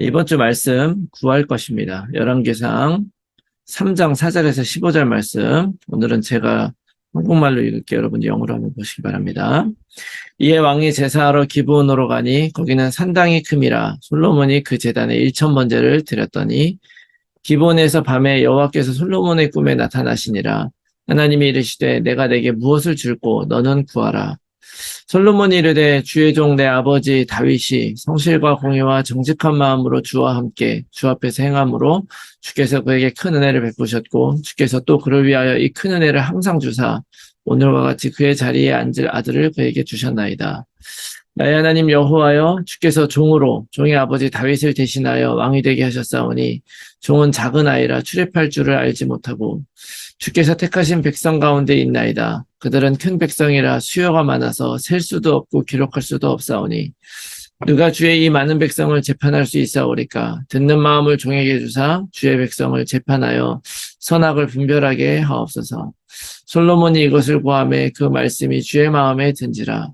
이번 주 말씀 구할 것입니다. 열왕기상 3장 4절에서 15절 말씀. 오늘은 제가 한국말로 읽을게요. 여러분 영어로 한번 보시기 바랍니다. 이에 왕이 제사하러 기브온으로 가니 거기는 산당이 큼이라 솔로몬이 그 제단에 1,000번제를 드렸더니 기브온에서 밤에 여호와께서 솔로몬의 꿈에 나타나시니라. 하나님이 이르시되 내가 내게 무엇을 줄고 너는 구하라. 솔로몬이 이르되 주의 종 내 아버지 다윗이 성실과 공의와 정직한 마음으로 주와 함께 주 앞에서 행함으로 주께서 그에게 큰 은혜를 베푸셨고 주께서 또 그를 위하여 이 큰 은혜를 항상 주사 오늘과 같이 그의 자리에 앉을 아들을 그에게 주셨나이다. 나의 하나님 여호와여 주께서 종으로 종의 아버지 다윗을 대신하여 왕이 되게 하셨사오니 종은 작은 아이라 출애할 줄을 알지 못하고 주께서 택하신 백성 가운데 있나이다. 그들은 큰 백성이라 수요가 많아서 셀 수도 없고 기록할 수도 없사오니 누가 주의 이 많은 백성을 재판할 수 있사오리까. 듣는 마음을 종에게 주사 주의 백성을 재판하여 선악을 분별하게 하옵소서. 솔로몬이 이것을 구하매 그 말씀이 주의 마음에 든지라.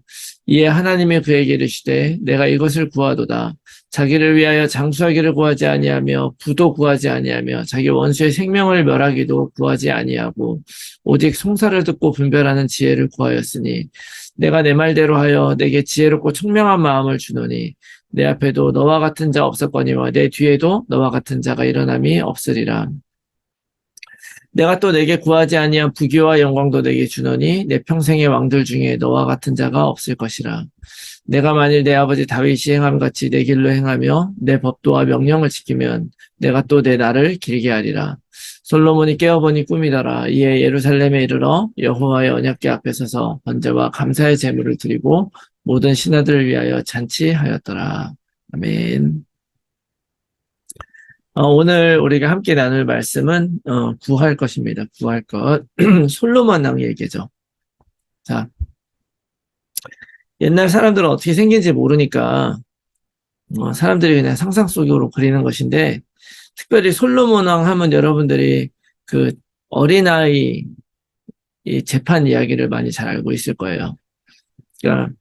이에 하나님이 그에게 이르시되 내가 이것을 구하도다. 자기를 위하여 장수하기를 구하지 아니하며 부도 구하지 아니하며 자기 원수의 생명을 멸하기도 구하지 아니하고 오직 송사를 듣고 분별하는 지혜를 구하였으니 내가 내 말대로 하여 내게 지혜롭고 총명한 마음을 주노니 내 앞에도 너와 같은 자 없었거니와 내 뒤에도 너와 같은 자가 일어남이 없으리라. 내가 또 내게 구하지 아니한 부귀와 영광도 내게 주노니 내 평생의 왕들 중에 너와 같은 자가 없을 것이라. 내가 만일 내 아버지 다윗이 행함같이 내 길로 행하며 내 법도와 명령을 지키면 내가 또 내 날을 길게 하리라. 솔로몬이 깨어보니 꿈이더라. 이에 예루살렘에 이르러 여호와의 언약궤 앞에 서서 번제와 감사의 제물을 드리고 모든 신하들을 위하여 잔치하였더라. 아멘. 오늘 우리가 함께 나눌 말씀은 구할 것입니다. 구할 것. 솔로몬 왕 얘기죠. 자, 옛날 사람들은 어떻게 생긴지 모르니까 사람들이 그냥 상상 속으로 그리는 것인데 특별히 솔로몬 왕 하면 여러분들이 그 어린아이 이 재판 이야기를 많이 잘 알고 있을 거예요. 그러니까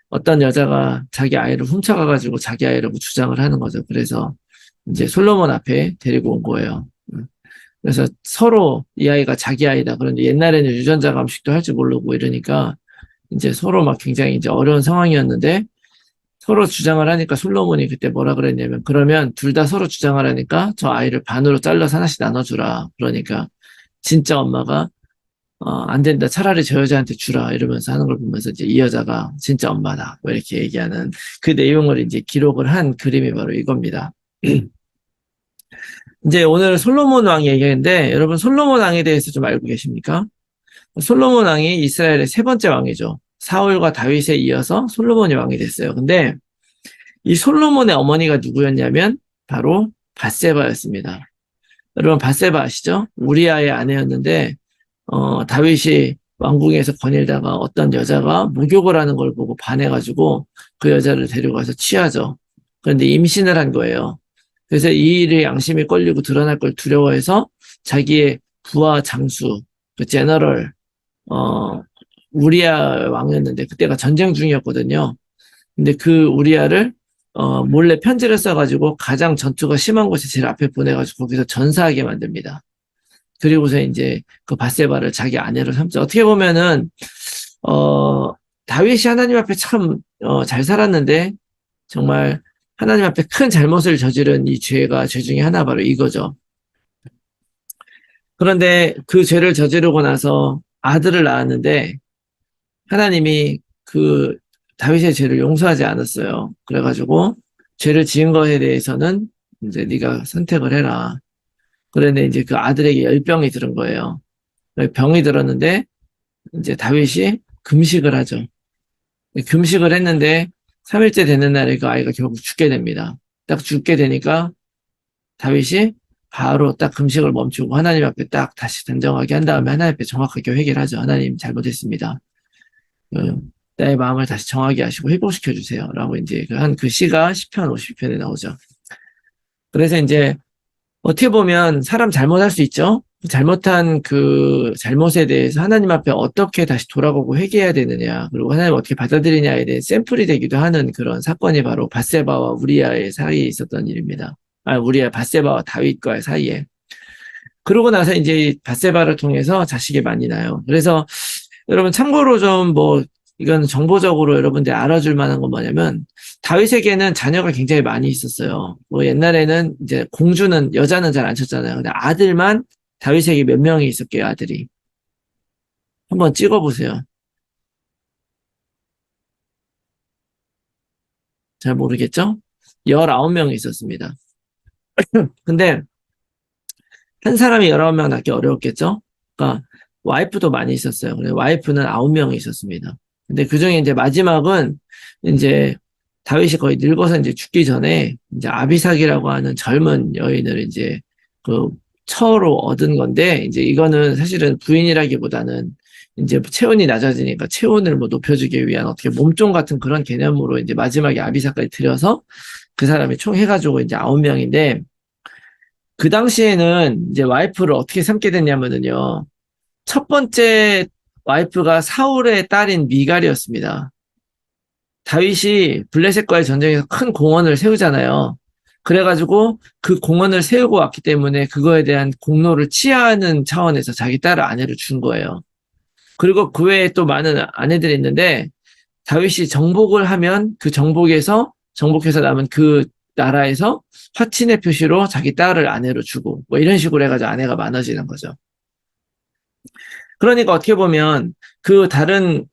어떤 여자가 자기 아이를 훔쳐가가지고 자기 아이라고 주장을 하는 거죠. 그래서 이제 솔로몬 앞에 데리고 온 거예요. 그래서 서로 이 아이가 자기 아이다. 그런데 옛날에는 유전자 감식도 할 줄 모르고 이러니까 이제 서로 막 굉장히 이제 어려운 상황이었는데 서로 주장을 하니까 솔로몬이 그때 뭐라 그랬냐면 그러면 둘 다 서로 주장을 하니까 저 아이를 반으로 잘라서 하나씩 나눠주라. 그러니까 진짜 엄마가 안 된다. 차라리 저 여자한테 주라. 이러면서 하는 걸 보면서 이제 이 여자가 진짜 엄마다. 뭐 이렇게 얘기하는 그 내용을 이제 기록을 한 그림이 바로 이겁니다. 이제 오늘 솔로몬 왕 얘기인데 여러분 솔로몬 왕에 대해서 좀 알고 계십니까? 솔로몬 왕이 이스라엘의 세 번째 왕이죠. 사울과 다윗에 이어서 솔로몬이 왕이 됐어요. 근데 이 솔로몬의 어머니가 누구였냐면 바로 밧세바였습니다. 여러분 밧세바 아시죠? 우리아의 아내였는데 다윗이 왕궁에서 거닐다가 어떤 여자가 목욕을 하는 걸 보고 반해가지고 그 여자를 데려가서 취하죠. 그런데 임신을 한 거예요. 그래서 이 일에 양심이 걸리고 드러날 걸 두려워해서 자기의 부하 장수, 그 제너럴, 우리아 왕이었는데 그때가 전쟁 중이었거든요. 근데 그 우리아를 몰래 편지를 써가지고 가장 전투가 심한 곳에 제일 앞에 보내가지고 거기서 전사하게 만듭니다. 그리고서 이제 그 밧세바를 자기 아내로 삼죠. 어떻게 보면은 다윗이 하나님 앞에 참 잘 살았는데 정말 하나님 앞에 큰 잘못을 저지른 이 죄가 죄 중에 하나 바로 이거죠. 그런데 그 죄를 저지르고 나서 아들을 낳았는데 하나님이 그 다윗의 죄를 용서하지 않았어요. 그래가지고 죄를 지은 것에 대해서는 이제 네가 선택을 해라. 그런데 이제 그 아들에게 열병이 들은 거예요. 병이 들었는데 이제 다윗이 금식을 하죠. 금식을 했는데 3일째 되는 날에 그 아이가 결국 죽게 됩니다. 딱 죽게 되니까 다윗이 바로 딱 금식을 멈추고 하나님 앞에 딱 다시 단정하게 한 다음에 하나님 앞에 정확하게 회개를 하죠. 하나님 잘못했습니다. 나의 마음을 다시 정하게 하시고 회복시켜 주세요. 라고 이제 한 그 시가 시편 50편에 나오죠. 그래서 이제 어떻게 보면 사람 잘못할 수 있죠. 잘못한 그 잘못에 대해서 하나님 앞에 어떻게 다시 돌아가고 회개해야 되느냐, 그리고 하나님 어떻게 받아들이냐에 대해 샘플이 되기도 하는 그런 사건이 바로 밧세바와 우리아의 사이에 있었던 일입니다. 우리아, 밧세바와 다윗과의 사이에. 그러고 나서 이제 밧세바를 통해서 자식이 많이 나요. 그래서 여러분 참고로 좀 이건 정보적으로 여러분들 알아줄 만한 건 뭐냐면, 다윗에게는 자녀가 굉장히 많이 있었어요. 옛날에는 이제 공주는, 여자는 잘 안 쳤잖아요. 근데 아들만 다윗에게 몇 명이 있었게요, 아들이. 한번 찍어보세요. 잘 모르겠죠? 19명이 있었습니다. 근데 한 사람이 19명 낳기 어려웠겠죠? 그러니까 와이프도 많이 있었어요. 근데 와이프는 9명이 있었습니다. 근데 그 중에 이제 마지막은 이제 다윗이 거의 늙어서 이제 죽기 전에 이제 아비삭이라고 하는 젊은 여인을 이제 그 처로 얻은 건데, 이제 이거는 사실은 부인이라기보다는 이제 체온이 낮아지니까 체온을 높여주기 위한 어떻게 몸종 같은 그런 개념으로 이제 마지막에 아비삭까지 들여서 그 사람이 총 해가지고 이제 9명인데, 그 당시에는 이제 와이프를 어떻게 삼게 됐냐면은요, 첫 번째 와이프가 사울의 딸인 미갈이었습니다. 다윗이 블레셋과의 전쟁에서 큰 공원을 세우잖아요. 그래가지고 그 공원을 세우고 왔기 때문에 그거에 대한 공로를 치하하는 차원에서 자기 딸을 아내를 준 거예요. 그리고 그 외에 또 많은 아내들이 있는데, 다윗이 정복을 하면 그 정복해서 남은 그 나라에서 화친의 표시로 자기 딸을 아내로 주고 이런 식으로 해가지고 아내가 많아지는 거죠. 그러니까 어떻게 보면 그 다른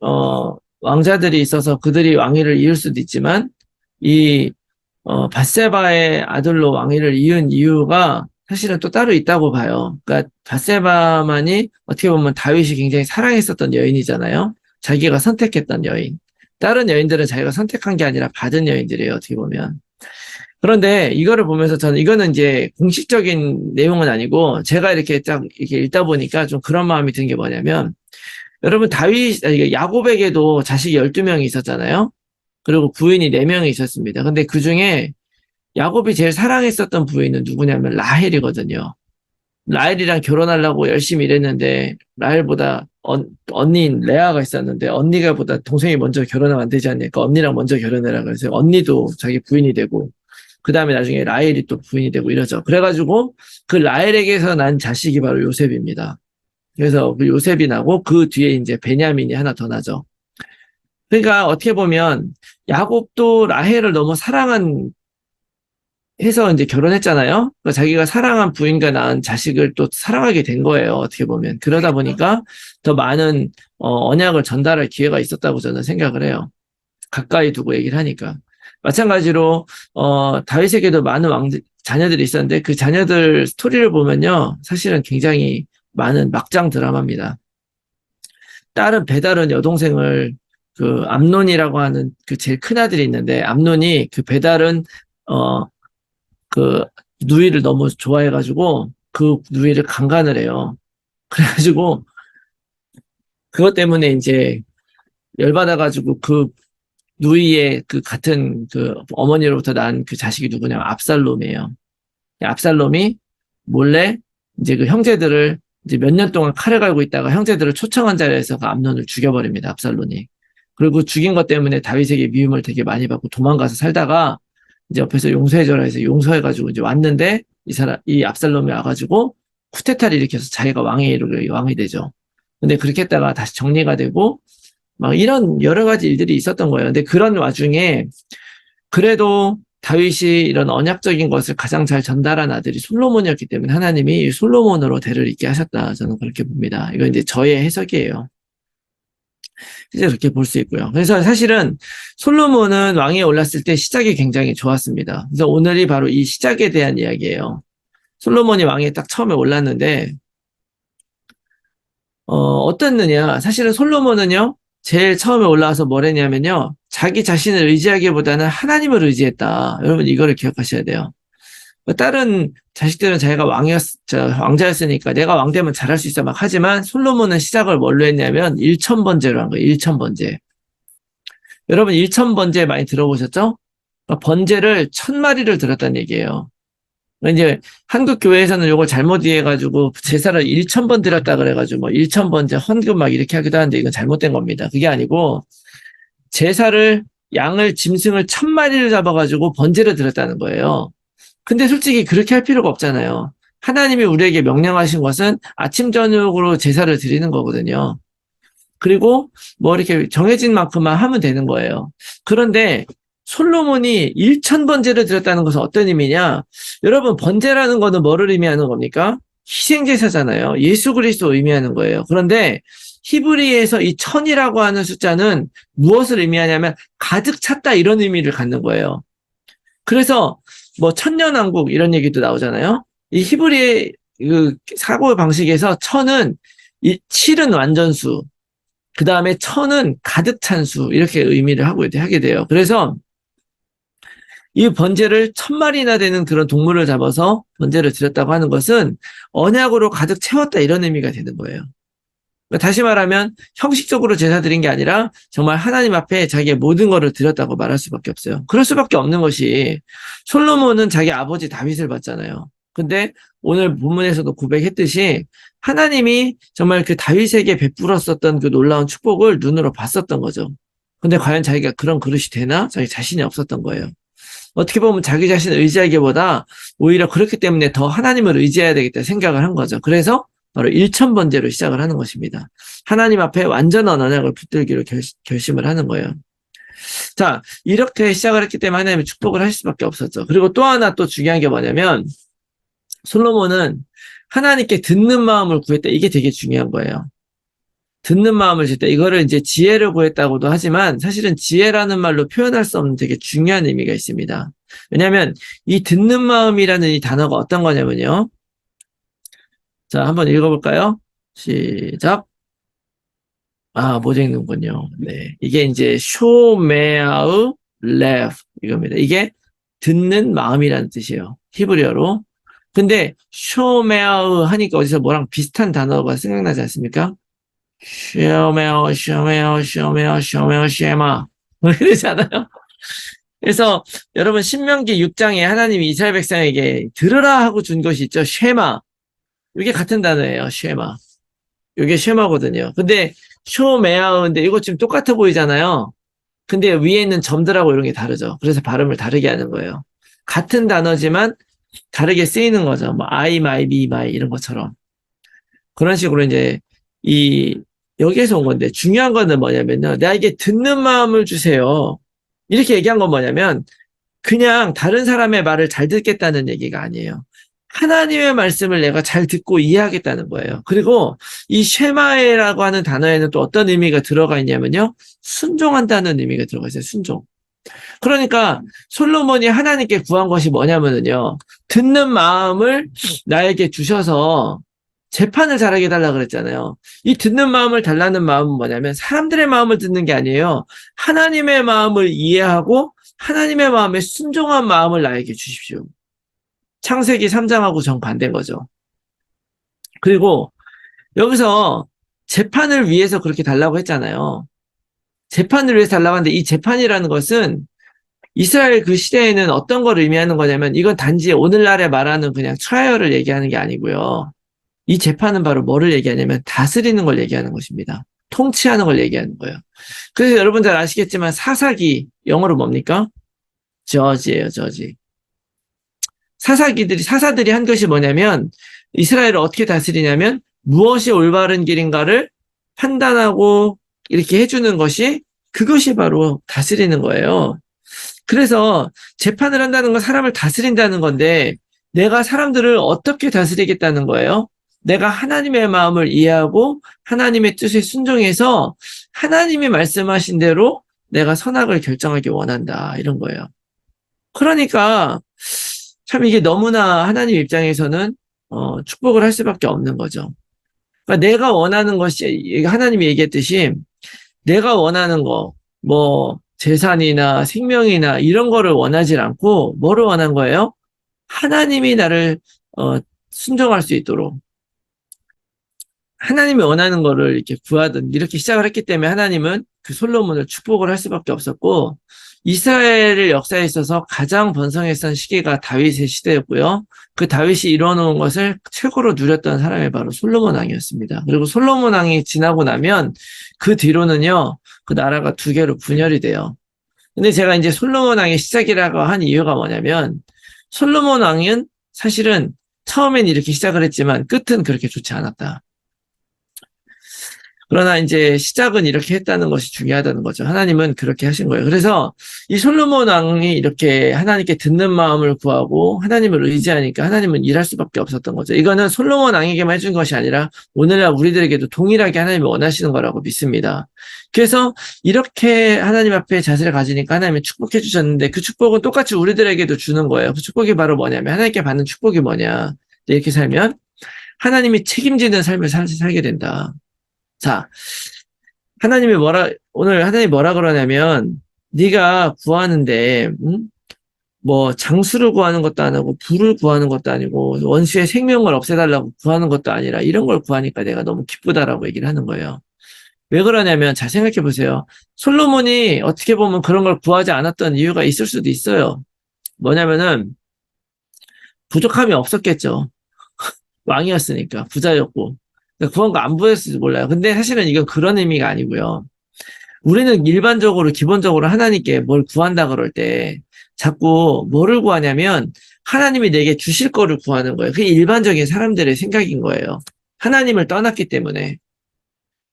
왕자들이 있어서 그들이 왕위를 이을 수도 있지만, 이 밧세바의 아들로 왕위를 이은 이유가 사실은 또 따로 있다고 봐요. 그러니까 밧세바만이 어떻게 보면 다윗이 굉장히 사랑했었던 여인이잖아요. 자기가 선택했던 여인. 다른 여인들은 자기가 선택한 게 아니라 받은 여인들이에요, 어떻게 보면. 그런데 이거를 보면서 저는, 이거는 이제 공식적인 내용은 아니고 제가 이렇게 딱 이렇게 읽다 보니까 좀 그런 마음이 든 게 뭐냐면, 여러분 야곱에게도 자식이 12명이 있었잖아요. 그리고 부인이 4명이 있었습니다. 근데 그 중에 야곱이 제일 사랑했었던 부인은 누구냐면 라헬이거든요. 라헬이랑 결혼하려고 열심히 일했는데, 라헬보다 언니인 레아가 있었는데, 언니가 보다 동생이 먼저 결혼하면 안 되지 않니까 언니랑 먼저 결혼해라 그래서 언니도 자기 부인이 되고, 그 다음에 나중에 라헬이 또 부인이 되고 이러죠. 그래가지고 그 라헬에게서 난 자식이 바로 요셉입니다. 그래서 그 요셉이 나고 그 뒤에 이제 베냐민이 하나 더 나죠. 그러니까 어떻게 보면 야곱도 라헬을 너무 해서 이제 결혼했잖아요. 그러니까 자기가 사랑한 부인과 낳은 자식을 또 사랑하게 된 거예요, 어떻게 보면. 그러다 보니까 더 많은 언약을 전달할 기회가 있었다고 저는 생각을 해요. 가까이 두고 얘기를 하니까. 마찬가지로 다윗에게도 많은 자녀들이 있었는데, 그 자녀들 스토리를 보면요, 사실은 굉장히 많은 막장 드라마입니다. 딸은 배다른 여동생을, 그 암논이라고 하는 그 제일 큰 아들이 있는데, 암논이 그 배다른 그 누이를 너무 좋아해가지고 그 누이를 강간을 해요. 그래가지고 그것 때문에 이제 열받아가지고 그 누이의 그 같은 그 어머니로부터 난 그 자식이 누구냐면 압살롬이에요. 압살롬이 몰래 이제 그 형제들을 이제 몇 년 동안 칼을 갈고 있다가 형제들을 초청한 자리에서 그 암논을 죽여버립니다, 압살롬이. 그리고 죽인 것 때문에 다윗에게 미움을 되게 많이 받고 도망가서 살다가 이제 옆에서 용서해줘라 해서 용서해가지고 이제 왔는데, 이 압살롬이 와가지고 쿠데타를 일으켜서 자기가 왕이 되죠. 근데 그렇게 했다가 다시 정리가 되고 막 이런 여러 가지 일들이 있었던 거예요. 근데 그런 와중에 그래도 다윗이 이런 언약적인 것을 가장 잘 전달한 아들이 솔로몬이었기 때문에 하나님이 솔로몬으로 대를 잇게 하셨다, 저는 그렇게 봅니다. 이건 이제 저의 해석이에요. 이제 그렇게 볼 수 있고요. 그래서 사실은 솔로몬은 왕위에 올랐을 때 시작이 굉장히 좋았습니다. 그래서 오늘이 바로 이 시작에 대한 이야기예요. 솔로몬이 왕위에 딱 처음에 올랐는데 어땠느냐? 사실은 솔로몬은요, 제일 처음에 올라와서 뭘 했냐면요, 자기 자신을 의지하기보다는 하나님을 의지했다. 여러분 이거를 기억하셔야 돼요. 다른 자식들은 자기가 왕자였으니까 내가 왕 되면 잘할 수 있어 막 하지만, 솔로몬은 시작을 뭘로 했냐면 1000번제로 한 거예요. 1000번제. 여러분 1000번제 많이 들어보셨죠? 번제를 1000마리를 들었다는 얘기예요. 이제 한국 교회에서는 요걸 잘못 이해해가지고 제사를 1,000번 드렸다 그래가지고 뭐 1,000번째 헌금 막 이렇게 하기도 하는데 이건 잘못된 겁니다. 그게 아니고 제사를 양을 짐승을 1,000마리를 잡아가지고 번제를 드렸다는 거예요. 근데 솔직히 그렇게 할 필요가 없잖아요. 하나님이 우리에게 명령하신 것은 아침 저녁으로 제사를 드리는 거거든요. 그리고 뭐 이렇게 정해진 만큼만 하면 되는 거예요. 그런데 솔로몬이 1,000번제를 드렸다는 것은 어떤 의미냐? 여러분, 번제라는 거는 뭐를 의미하는 겁니까? 희생제사잖아요. 예수 그리스도 의미하는 거예요. 그런데 히브리에서 이 1,000이라고 하는 숫자는 무엇을 의미하냐면 가득 찼다 이런 의미를 갖는 거예요. 그래서 뭐 천년왕국 이런 얘기도 나오잖아요. 이 히브리의 그 사고 방식에서 1,000은 이 7은 완전수, 그 다음에 1,000은 가득 찬 수, 이렇게 의미를 하게 돼요. 그래서 이 번제를 1,000마리나 되는 그런 동물을 잡아서 번제를 드렸다고 하는 것은 언약으로 가득 채웠다 이런 의미가 되는 거예요. 그러니까 다시 말하면 형식적으로 제사 드린 게 아니라 정말 하나님 앞에 자기의 모든 것을 드렸다고 말할 수밖에 없어요. 그럴 수밖에 없는 것이 솔로몬은 자기 아버지 다윗을 봤잖아요. 근데 오늘 본문에서도 고백했듯이 하나님이 정말 그 다윗에게 베풀었었던 그 놀라운 축복을 눈으로 봤었던 거죠. 근데 과연 자기가 그런 그릇이 되나? 자기 자신이 없었던 거예요. 어떻게 보면 자기 자신을 의지하기보다 오히려 그렇기 때문에 더 하나님을 의지해야 되겠다 생각을 한 거죠. 그래서 바로 1,000번제로 시작을 하는 것입니다. 하나님 앞에 완전한 언약을 붙들기로 결심을 하는 거예요. 자, 이렇게 시작을 했기 때문에 하나님이 축복을 할 수밖에 없었죠. 그리고 또 하나 또 중요한 게 뭐냐면 솔로몬은 하나님께 듣는 마음을 구했다. 이게 되게 중요한 거예요. 듣는 마음을 줄 때 이거를 이제 지혜를 구했다고도 하지만 사실은 지혜라는 말로 표현할 수 없는 되게 중요한 의미가 있습니다. 왜냐하면 이 듣는 마음이라는 이 단어가 어떤 거냐면요. 자, 한번 읽어볼까요? 시작. 아, 못 읽는군요. 네. 이게 이제 쇼메아의 레프 이겁니다. 이게 듣는 마음이라는 뜻이에요. 히브리어로. 근데 쇼메아의 하니까 어디서 뭐랑 비슷한 단어가 생각나지 않습니까? 쇼메어, 쇼메어, 쇼메어, 쇼메어, 쉐마. 그러잖아요. 그래서 여러분 신명기 6장에 하나님이 이스라엘 백성에게 들으라 하고 준 것이 있죠. 쉐마. 이게 같은 단어예요. 쉐마. 이게 쉐마거든요. 근데 쇼메아인데 이거 지금 똑같아 보이잖아요. 근데 위에 있는 점들하고 이런 게 다르죠. 그래서 발음을 다르게 하는 거예요. 같은 단어지만 다르게 쓰이는 거죠. 뭐 I, my, me, my 이런 것처럼. 그런 식으로 이제 이 여기에서 온 건데 중요한 거는 뭐냐면요. 나에게 듣는 마음을 주세요. 이렇게 얘기한 건 뭐냐면 그냥 다른 사람의 말을 잘 듣겠다는 얘기가 아니에요. 하나님의 말씀을 내가 잘 듣고 이해하겠다는 거예요. 그리고 이 쉐마에라고 하는 단어에는 또 어떤 의미가 들어가 있냐면요. 순종한다는 의미가 들어가 있어요. 순종. 그러니까 솔로몬이 하나님께 구한 것이 뭐냐면요. 듣는 마음을 나에게 주셔서 재판을 잘하게 해달라 그랬잖아요. 이 듣는 마음을 달라는 마음은 뭐냐면 사람들의 마음을 듣는 게 아니에요. 하나님의 마음을 이해하고 하나님의 마음에 순종한 마음을 나에게 주십시오. 창세기 3장하고 정반대인 거죠. 그리고 여기서 재판을 위해서 그렇게 달라고 했잖아요. 재판을 위해서 달라고 하는데 이 재판이라는 것은 이스라엘 그 시대에는 어떤 걸 의미하는 거냐면 이건 단지 오늘날에 말하는 그냥 트라이얼을 얘기하는 게 아니고요. 이 재판은 바로 뭐를 얘기하냐면 다스리는 걸 얘기하는 것입니다. 통치하는 걸 얘기하는 거예요. 그래서 여러분 잘 아시겠지만 사사기 영어로 뭡니까? 저지예요, 저지. 사사들이 한 것이 뭐냐면 이스라엘을 어떻게 다스리냐면 무엇이 올바른 길인가를 판단하고 이렇게 해주는 것이 그것이 바로 다스리는 거예요. 그래서 재판을 한다는 건 사람을 다스린다는 건데 내가 사람들을 어떻게 다스리겠다는 거예요? 내가 하나님의 마음을 이해하고 하나님의 뜻에 순종해서 하나님이 말씀하신 대로 내가 선악을 결정하기 원한다 이런 거예요. 그러니까 참 이게 너무나 하나님 입장에서는 축복을 할 수밖에 없는 거죠. 그러니까 내가 원하는 것이 하나님이 얘기했듯이 내가 원하는 거, 뭐 재산이나 생명이나 이런 거를 원하지 않고 뭐를 원한 거예요? 하나님이 나를 순종할 수 있도록 하나님이 원하는 거를 이렇게 구하든 이렇게 시작을 했기 때문에 하나님은 그 솔로몬을 축복을 할 수밖에 없었고 이스라엘 역사에 있어서 가장 번성했던 시기가 다윗의 시대였고요. 그 다윗이 이뤄놓은 것을 최고로 누렸던 사람이 바로 솔로몬 왕이었습니다. 그리고 솔로몬 왕이 지나고 나면 그 뒤로는요, 그 나라가 두 개로 분열이 돼요. 근데 제가 이제 솔로몬 왕의 시작이라고 한 이유가 뭐냐면, 솔로몬 왕은 사실은 처음엔 이렇게 시작을 했지만 끝은 그렇게 좋지 않았다. 그러나 이제 시작은 이렇게 했다는 것이 중요하다는 거죠. 하나님은 그렇게 하신 거예요. 그래서 이 솔로몬 왕이 이렇게 하나님께 듣는 마음을 구하고 하나님을 의지하니까 하나님은 일할 수밖에 없었던 거죠. 이거는 솔로몬 왕에게만 해준 것이 아니라 오늘날 우리들에게도 동일하게 하나님이 원하시는 거라고 믿습니다. 그래서 이렇게 하나님 앞에 자세를 가지니까 하나님이 축복해 주셨는데 그 축복은 똑같이 우리들에게도 주는 거예요. 그 축복이 바로 뭐냐면 하나님께 받는 축복이 뭐냐. 이렇게 살면 하나님이 책임지는 삶을 살게 된다. 자, 오늘 하나님이 뭐라 그러냐면, 네가 구하는데, 뭐, 장수를 구하는 것도 아니고, 부를 구하는 것도 아니고, 원수의 생명을 없애달라고 구하는 것도 아니라, 이런 걸 구하니까 내가 너무 기쁘다라고 얘기를 하는 거예요. 왜 그러냐면, 잘 생각해 보세요. 솔로몬이 어떻게 보면 그런 걸 구하지 않았던 이유가 있을 수도 있어요. 뭐냐면은, 부족함이 없었겠죠. 왕이었으니까, 부자였고. 구한 거 안 보였을지 몰라요. 근데 사실은 이건 그런 의미가 아니고요. 우리는 일반적으로, 기본적으로 하나님께 뭘 구한다 그럴 때 자꾸 뭐를 구하냐면 하나님이 내게 주실 거를 구하는 거예요. 그게 일반적인 사람들의 생각인 거예요. 하나님을 떠났기 때문에.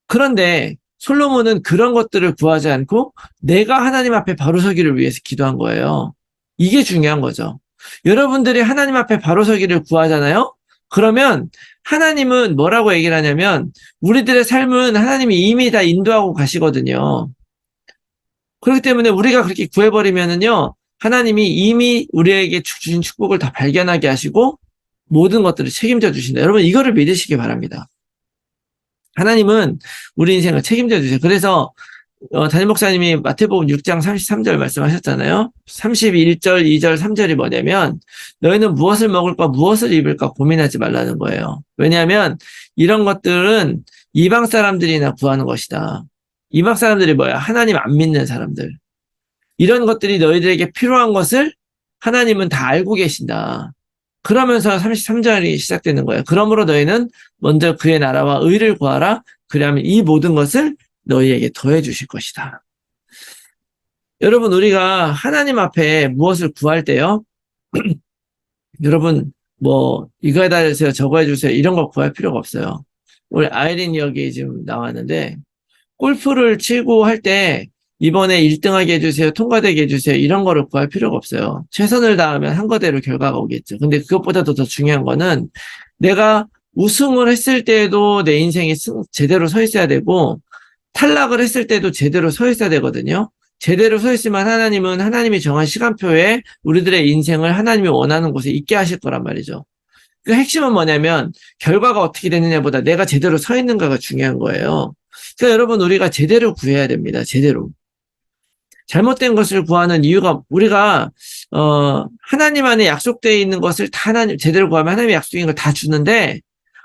그런데 솔로몬은 그런 것들을 구하지 않고 내가 하나님 앞에 바로 서기를 위해서 기도한 거예요. 이게 중요한 거죠. 여러분들이 하나님 앞에 바로 서기를 구하잖아요? 그러면 하나님은 뭐라고 얘기를 하냐면 우리들의 삶은 하나님이 이미 다 인도하고 가시거든요. 그렇기 때문에 우리가 그렇게 구해버리면은요, 하나님이 이미 우리에게 주신 축복을 다 발견하게 하시고 모든 것들을 책임져 주신다. 여러분 이거를 믿으시기 바랍니다. 하나님은 우리 인생을 책임져 주세요. 그래서 담임 목사님이 마태복음 6장 33절 말씀하셨잖아요. 31절, 2절, 3절이 뭐냐면 너희는 무엇을 먹을까 무엇을 입을까 고민하지 말라는 거예요. 왜냐하면 이런 것들은 이방 사람들이나 구하는 것이다. 이방 사람들이 뭐야? 하나님 안 믿는 사람들. 이런 것들이 너희들에게 필요한 것을 하나님은 다 알고 계신다. 그러면서 33절이 시작되는 거예요. 그러므로 너희는 먼저 그의 나라와 의를 구하라. 그러면 이 모든 것을 너희에게 더해 주실 것이다. 여러분 우리가 하나님 앞에 무엇을 구할 때요. 여러분 뭐 이거 해달라주세요 저거 해주세요 이런 거 구할 필요가 없어요. 우리 아이린 여기 지금 나왔는데 골프를 치고 할 때 이번에 1등하게 해주세요 통과되게 해주세요 이런 거를 구할 필요가 없어요. 최선을 다하면 한 거대로 결과가 오겠죠. 근데 그것보다도 더 중요한 거는 내가 우승을 했을 때도 내 인생이 제대로 서 있어야 되고 탈락을 했을 때도 제대로 서 있어야 되거든요. 제대로 서 있으면 하나님은 하나님이 정한 시간표에 우리들의 인생을 하나님이 원하는 곳에 있게 하실 거란 말이죠. 그 핵심은 뭐냐면 결과가 어떻게 되느냐보다 내가 제대로 서 있는가가 중요한 거예요. 그러니까 여러분 우리가 제대로 구해야 됩니다. 제대로. 잘못된 것을 구하는 이유가 우리가 하나님 안에 약속되어 있는 것을 다 하나님 제대로 구하면 하나님의 약속인 걸 다 주는데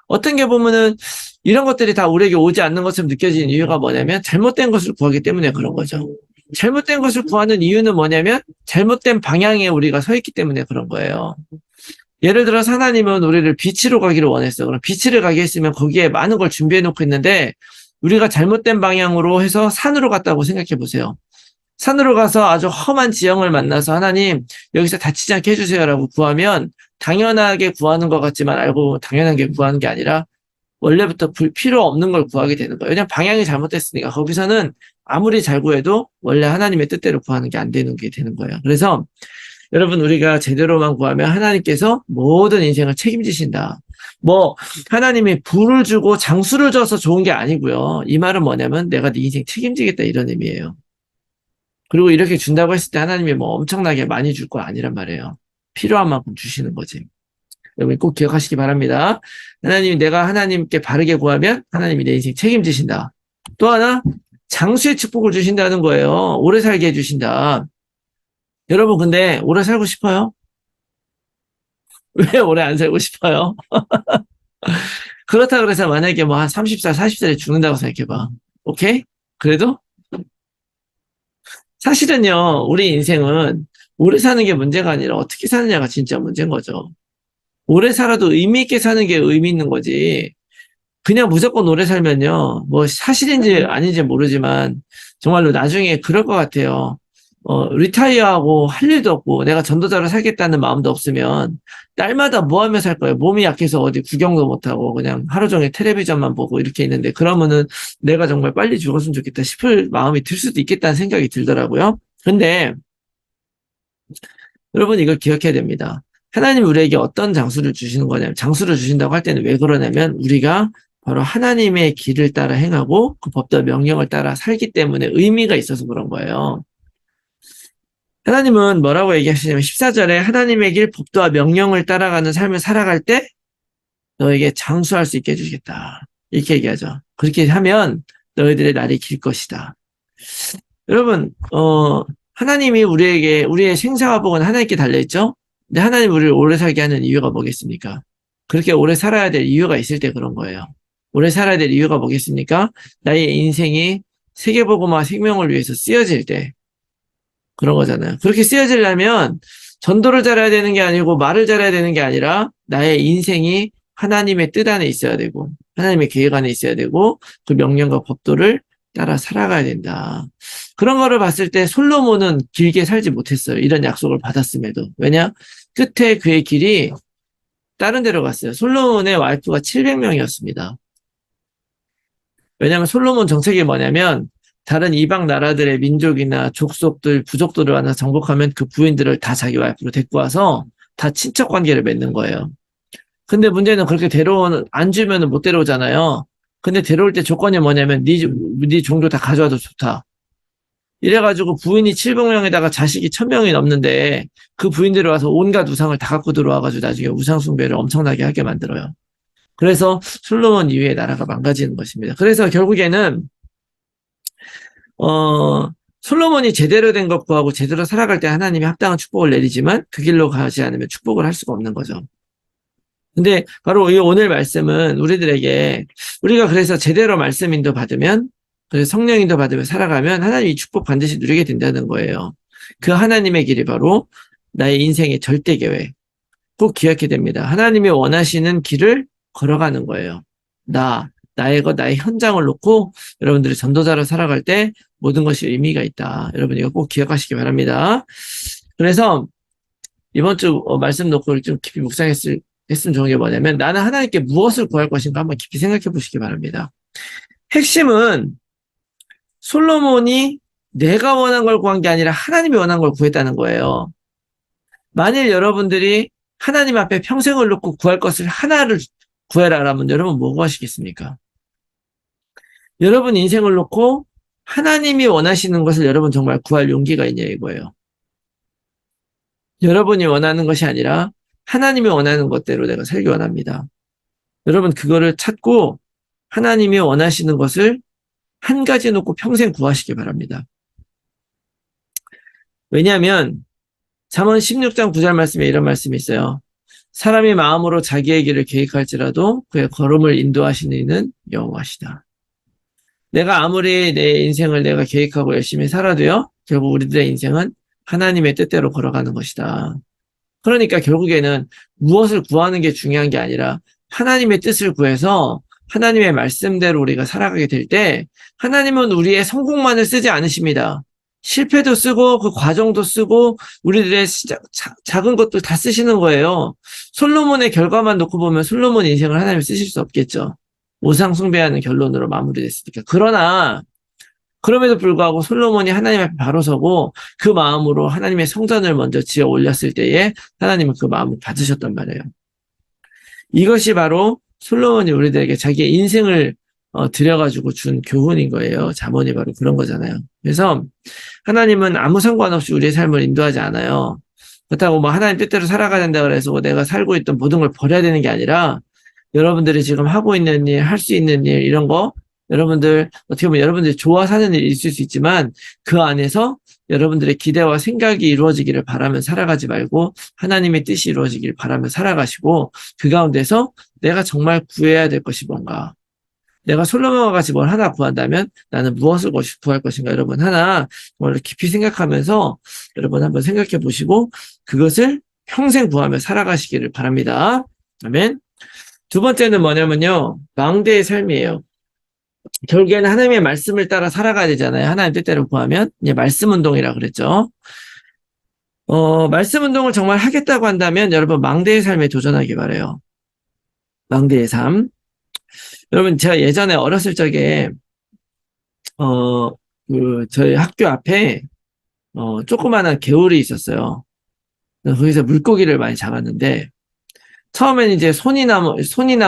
어떤 게 보면은 이런 것들이 다 우리에게 오지 않는 것처럼 느껴지는 이유가 뭐냐면 잘못된 것을 구하기 때문에 그런 거죠. 잘못된 것을 구하는 이유는 뭐냐면 잘못된 방향에 우리가 서 있기 때문에 그런 거예요. 예를 들어서 하나님은 우리를 빛으로 가기를 원했어요. 그럼 빛으로 가게 했으면 거기에 많은 걸 준비해 놓고 있는데 우리가 잘못된 방향으로 해서 산으로 갔다고 생각해 보세요. 산으로 가서 아주 험한 지형을 만나서 하나님 여기서 다치지 않게 해주세요라고 구하면 당연하게 구하는 것 같지만 알고 당연하게 구하는 게 아니라 원래부터 필요 없는 걸 구하게 되는 거예요. 왜냐하면 방향이 잘못됐으니까 거기서는 아무리 잘 구해도 원래 하나님의 뜻대로 구하는 게 안 되는 게 되는 거예요. 그래서 여러분 우리가 제대로만 구하면 하나님께서 모든 인생을 책임지신다. 뭐 하나님이 부를 주고 장수를 줘서 좋은 게 아니고요. 이 말은 뭐냐면 내가 네 인생 책임지겠다 이런 의미예요. 그리고 이렇게 준다고 했을 때 하나님이 뭐 엄청나게 많이 줄 거 아니란 말이에요. 필요한 만큼 주시는 거지. 여러분 꼭 기억하시기 바랍니다. 하나님이 내가 하나님께 바르게 구하면 하나님이 내 인생 책임지신다. 또 하나 장수의 축복을 주신다는 거예요. 오래 살게 해주신다. 여러분 근데 오래 살고 싶어요? 왜 오래 안 살고 싶어요? 그렇다 그래서 만약에 뭐 한 30살, 40살에 죽는다고 생각해봐. 오케이? 그래도 사실은요, 우리 인생은 오래 사는 게 문제가 아니라 어떻게 사느냐가 진짜 문제인 거죠. 오래 살아도 의미 있게 사는 게 의미 있는 거지. 그냥 무조건 오래 살면요, 뭐 사실인지 아닌지 모르지만 정말로 나중에 그럴 것 같아요. 리타이어하고 할 일도 없고 내가 전도자로 살겠다는 마음도 없으면 딸마다 뭐 하며 살 거예요. 몸이 약해서 어디 구경도 못하고 그냥 하루 종일 텔레비전만 보고 이렇게 있는데, 그러면은 내가 정말 빨리 죽었으면 좋겠다 싶을 마음이 들 수도 있겠다는 생각이 들더라고요. 근데 여러분, 이걸 기억해야 됩니다. 하나님이 우리에게 어떤 장수를 주시는 거냐면, 장수를 주신다고 할 때는 왜 그러냐면 우리가 바로 하나님의 길을 따라 행하고 그 법도와 명령을 따라 살기 때문에 의미가 있어서 그런 거예요. 하나님은 뭐라고 얘기하시냐면 14절에 하나님의 길, 법도와 명령을 따라가는 삶을 살아갈 때 너에게 장수할 수 있게 해주시겠다, 이렇게 얘기하죠. 그렇게 하면 너희들의 날이 길 것이다. 여러분, 하나님이 우리의 생사와 복은 하나님께 달려있죠? 근데 하나님 우리를 오래 살게 하는 이유가 뭐겠습니까? 그렇게 오래 살아야 될 이유가 있을 때 그런 거예요. 오래 살아야 될 이유가 뭐겠습니까? 나의 인생이 세계복음화 생명을 위해서 쓰여질 때 그런 거잖아요. 그렇게 쓰여지려면 전도를 잘해야 되는 게 아니고 말을 잘해야 되는 게 아니라 나의 인생이 하나님의 뜻 안에 있어야 되고 하나님의 계획 안에 있어야 되고 그 명령과 법도를 따라 살아가야 된다. 그런 거를 봤을 때 솔로몬은 길게 살지 못했어요. 이런 약속을 받았음에도. 왜냐? 끝에 그의 길이 다른 데로 갔어요. 솔로몬의 와이프가 700명이었습니다. 왜냐하면 솔로몬 정책이 뭐냐면 다른 이방 나라들의 민족이나 족속들, 부족들을 만나 정복하면 그 부인들을 다 자기 와이프로 데리고 와서 다 친척 관계를 맺는 거예요. 근데 문제는 그렇게 안 주면 못 데려오잖아요. 근데 데려올 때 조건이 뭐냐면 네 종교 다 가져와도 좋다. 이래가지고 부인이 700명에다가 자식이 1000명이 넘는데 그 부인들이 와서 온갖 우상을 다 갖고 들어와가지고 나중에 우상 숭배를 엄청나게 하게 만들어요. 그래서 솔로몬 이후에 나라가 망가지는 것입니다. 그래서 결국에는 솔로몬이 제대로 된 것 구하고 제대로 살아갈 때 하나님이 합당한 축복을 내리지만 그 길로 가지 않으면 축복을 할 수가 없는 거죠. 근데 바로 이 오늘 말씀은 우리들에게, 우리가 그래서 제대로 말씀 인도 받으면, 그래서 성령 인도 받으면 살아가면 하나님이 축복 반드시 누리게 된다는 거예요. 그 하나님의 길이 바로 나의 인생의 절대 계획. 꼭 기억해야 됩니다. 하나님이 원하시는 길을 걸어가는 거예요. 나의 것, 나의 현장을 놓고 여러분들이 전도자로 살아갈 때 모든 것이 의미가 있다. 여러분 이거 꼭 기억하시기 바랍니다. 그래서 이번 주 말씀 놓고 좀 깊이 묵상했으면 좋은 게 뭐냐면, 나는 하나님께 무엇을 구할 것인가 한번 깊이 생각해 보시기 바랍니다. 핵심은 솔로몬이 내가 원한 걸 구한 게 아니라 하나님이 원한 걸 구했다는 거예요. 만일 여러분들이 하나님 앞에 평생을 놓고 구할 것을 하나를 구해라라면 여러분 뭐 구하시겠습니까? 여러분 인생을 놓고 하나님이 원하시는 것을 여러분 정말 구할 용기가 있냐 이거예요. 여러분이 원하는 것이 아니라 하나님이 원하는 것대로 내가 살기 원합니다. 여러분 그거를 찾고 하나님이 원하시는 것을 한 가지 놓고 평생 구하시기 바랍니다. 왜냐하면 잠언 16장 9절 말씀에 이런 말씀이 있어요. 사람이 마음으로 자기의 길을 계획할지라도 그의 걸음을 인도하시는 이는 여호와시다. 내가 아무리 내 인생을 내가 계획하고 열심히 살아도요, 결국 우리들의 인생은 하나님의 뜻대로 걸어가는 것이다. 그러니까 결국에는 무엇을 구하는 게 중요한 게 아니라 하나님의 뜻을 구해서 하나님의 말씀대로 우리가 살아가게 될 때 하나님은 우리의 성공만을 쓰지 않으십니다. 실패도 쓰고 그 과정도 쓰고 우리들의 작은 것도 다 쓰시는 거예요. 솔로몬의 결과만 놓고 보면 솔로몬 인생을 하나님 쓰실 수 없겠죠. 우상 숭배하는 결론으로 마무리됐으니까. 그러나 그럼에도 불구하고 솔로몬이 하나님 앞에 바로 서고 그 마음으로 하나님의 성전을 먼저 지어 올렸을 때에 하나님은 그 마음을 받으셨단 말이에요. 이것이 바로 솔로몬이 우리들에게 자기의 인생을 들여가지고 준 교훈인 거예요. 잠언이 바로 그런 거잖아요. 그래서 하나님은 아무 상관없이 우리의 삶을 인도하지 않아요. 그렇다고 뭐 하나님 뜻대로 살아가야 된다 그래서 뭐 내가 살고 있던 모든 걸 버려야 되는 게 아니라 여러분들이 지금 하고 있는 일, 할 수 있는 일, 이런 거 여러분들 어떻게 보면 여러분들이 좋아 사는 일이 있을 수 있지만 그 안에서 여러분들의 기대와 생각이 이루어지기를 바라며 살아가지 말고 하나님의 뜻이 이루어지기를 바라며 살아가시고 그 가운데서 내가 정말 구해야 될 것이 뭔가, 내가 솔로몬과 같이 뭘 하나 구한다면 나는 무엇을 구할 것인가? 여러분 하나 정말 깊이 생각하면서 여러분 한번 생각해 보시고 그것을 평생 구하며 살아가시기를 바랍니다. 아멘. 두 번째는 뭐냐면요. 망대의 삶이에요. 결국에는 하나님의 말씀을 따라 살아가야 되잖아요. 하나님 뜻대로 구하면. 이제 말씀 운동이라 그랬죠. 말씀 운동을 정말 하겠다고 한다면 여러분 망대의 삶에 도전하기 바라요. 망대의 삶. 여러분 제가 예전에 어렸을 적에 저희 학교 앞에 조그마한 개울이 있었어요. 거기서 물고기를 많이 잡았는데 처음엔 이제 손이나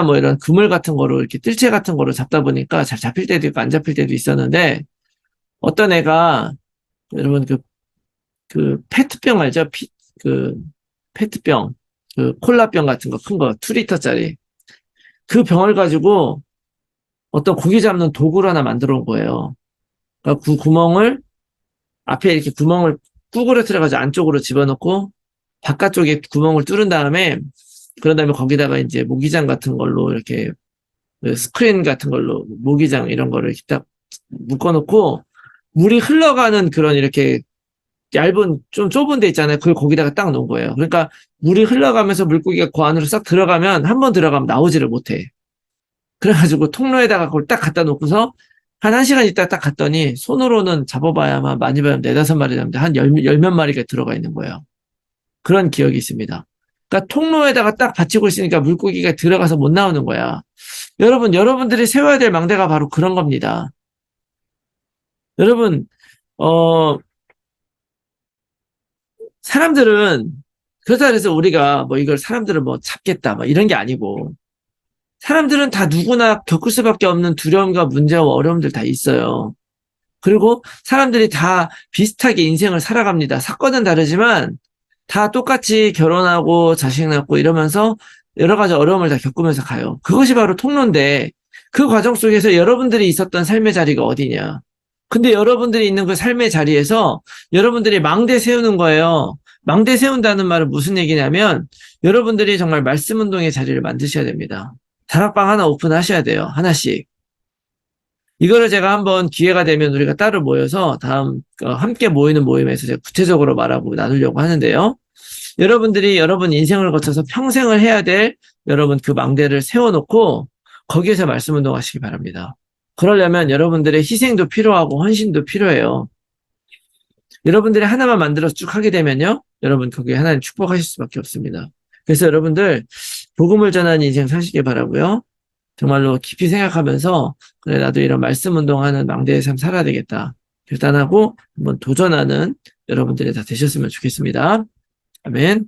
뭐 이런 그물 같은 거로 이렇게 뜰채 같은 거로 잡다 보니까 잘 잡힐 때도 있고 안 잡힐 때도 있었는데 어떤 애가 여러분 그 페트병 알죠? 그 페트병, 그 콜라병 같은 거 큰 거 2리터짜리 그 병을 가지고 어떤 고기 잡는 도구를 하나 만들어 온 거예요. 그러니까 그 구멍을 앞에 이렇게 구멍을 구부러뜨려가지고 안쪽으로 집어넣고 바깥쪽에 구멍을 뚫은 다음에 그런 다음에 거기다가 이제 모기장 같은 걸로 이렇게 스크린 같은 걸로 모기장 이런 거를 이렇게 딱 묶어놓고 물이 흘러가는 그런 이렇게 얇은 좀 좁은 데 있잖아요. 그걸 거기다가 딱 놓은 거예요. 그러니까 물이 흘러가면서 물고기가 그 안으로 싹 들어가면 한 번 들어가면 나오지를 못해. 그래가지고 통로에다가 그걸 딱 갖다 놓고서 한 1시간 있다 딱 갔더니 손으로는 잡아봐야만 많이 봐야 4-5마리 잡는데 한 열 몇 마리가 들어가 있는 거예요. 그런 기억이 있습니다. 그러니까 통로에다가 딱 받치고 있으니까 물고기가 들어가서 못 나오는 거야. 여러분들이 세워야 될 망대가 바로 그런 겁니다. 여러분, 사람들은, 그렇다 해서 우리가 뭐 이걸 사람들을 뭐 잡겠다, 뭐 이런 게 아니고, 사람들은 다 누구나 겪을 수밖에 없는 두려움과 문제와 어려움들 다 있어요. 그리고 사람들이 다 비슷하게 인생을 살아갑니다. 사건은 다르지만 다 똑같이 결혼하고 자식 낳고 이러면서 여러 가지 어려움을 다 겪으면서 가요. 그것이 바로 통로인데 그 과정 속에서 여러분들이 있었던 삶의 자리가 어디냐. 근데 여러분들이 있는 그 삶의 자리에서 여러분들이 망대 세우는 거예요. 망대 세운다는 말은 무슨 얘기냐면 여러분들이 정말 말씀 운동의 자리를 만드셔야 됩니다. 다락방 하나 오픈하셔야 돼요. 하나씩. 이거를 제가 한번 기회가 되면 우리가 따로 모여서 다음 함께 모이는 모임에서 제가 구체적으로 말하고 나누려고 하는데요. 여러분들이 여러분 인생을 거쳐서 평생을 해야 될 여러분 그 망대를 세워놓고 거기에서 말씀 운동하시기 바랍니다. 그러려면 여러분들의 희생도 필요하고 헌신도 필요해요. 여러분들이 하나만 만들어서 쭉 하게 되면요. 여러분 거기에 하나님 축복하실 수밖에 없습니다. 그래서 여러분들 복음을 전하는 인생 사시길 바라고요. 정말로 깊이 생각하면서 그래 나도 이런 말씀 운동하는 망대의 삶 살아야 되겠다. 결단하고 한번 도전하는 여러분들이 다 되셨으면 좋겠습니다. 아멘.